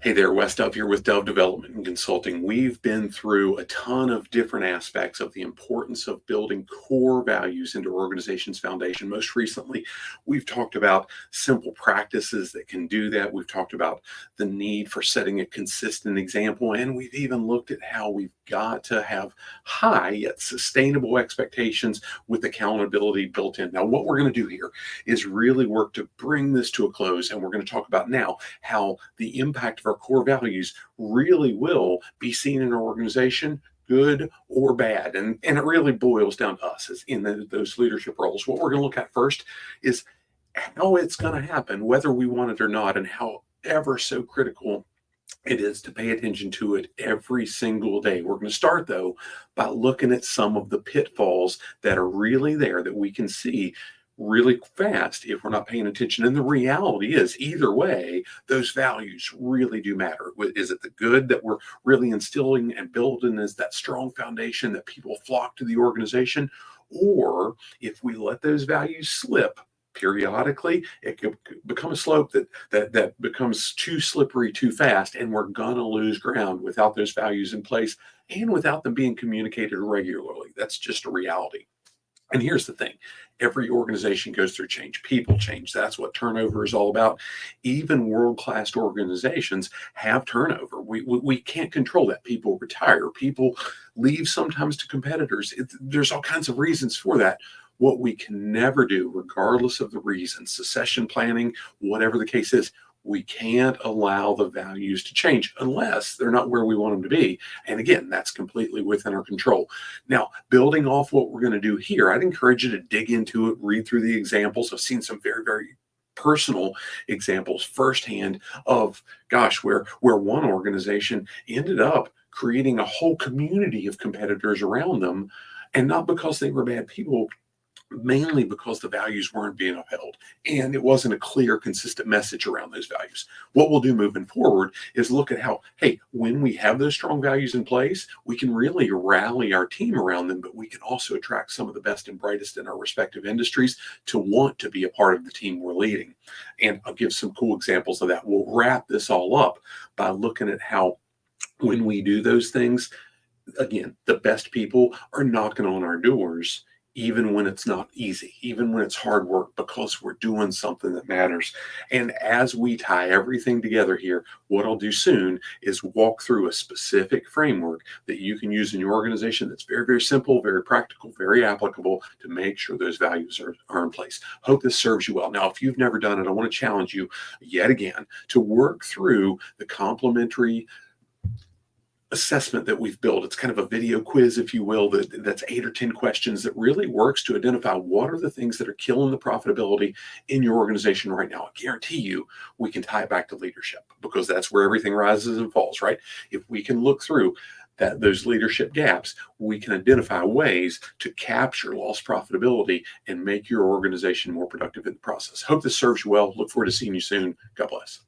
Hey there, Wes Dove here with Dove Development and Consulting. We've been through a ton of different aspects of the importance of building core values into organization's foundation. Most recently, we've talked about simple practices that can do that. We've talked about the need for setting a consistent example, and we've even looked at how we've got to have high yet sustainable expectations with accountability built in. Now, what we're going to do here is really work to bring this to a close, and we're going to talk about now how the impact of our core values really will be seen in our organization, good or bad. And it really boils down to us as in those leadership roles. What we're going to look at first is how it's going to happen, whether we want it or not, and how ever so critical it is to pay attention to it every single day. We're going to start, though, by looking at some of the pitfalls that are really there that we can see really fast if we're not paying attention. And the reality is, either way, those values really do matter. Is it the good that we're really instilling and building as that strong foundation that people flock to the organization? Or if we let those values slip periodically, it could become a slope that becomes too slippery too fast, and we're gonna lose ground without those values in place and without them being communicated regularly. That's just a reality. And here's the thing, every organization goes through change. People change. That's what turnover is all about. Even world-class organizations have turnover. We can't control that. People retire. People leave sometimes to competitors. There's all kinds of reasons for that. What we can never do, regardless of the reason, succession planning, whatever the case is, we can't allow the values to change unless they're not where we want them to be. And again, that's completely within our control. Now, building off what we're going to do here, I'd encourage you to dig into it, read through the examples. I've seen some very, very personal examples firsthand of, gosh, where one organization ended up creating a whole community of competitors around them, and not because they were bad people, mainly because the values weren't being upheld and it wasn't a clear, consistent message around those values. What we'll do moving forward is look at how, hey, when we have those strong values in place, we can really rally our team around them, but we can also attract some of the best and brightest in our respective industries to want to be a part of the team we're leading. And I'll give some cool examples of that. We'll wrap this all up by looking at how, when we do those things, again, the best people are knocking on our doors even when it's not easy, even when it's hard work, because we're doing something that matters. And as we tie everything together here, what I'll do soon is walk through a specific framework that you can use in your organization that's very, very simple, very practical, very applicable to make sure those values are in place. Hope this serves you well. Now, if you've never done it, I want to challenge you yet again to work through the complimentary assessment that we've built. It's kind of a video quiz, if you will, that's 8 or 10 questions that really works to identify what are the things that are killing the profitability in your organization right now. I guarantee you we can tie it back to leadership, because that's where everything rises and falls, right? If we can look through those leadership gaps, we can identify ways to capture lost profitability and make your organization more productive in the process. Hope this serves you well. Look forward to seeing you soon. God bless.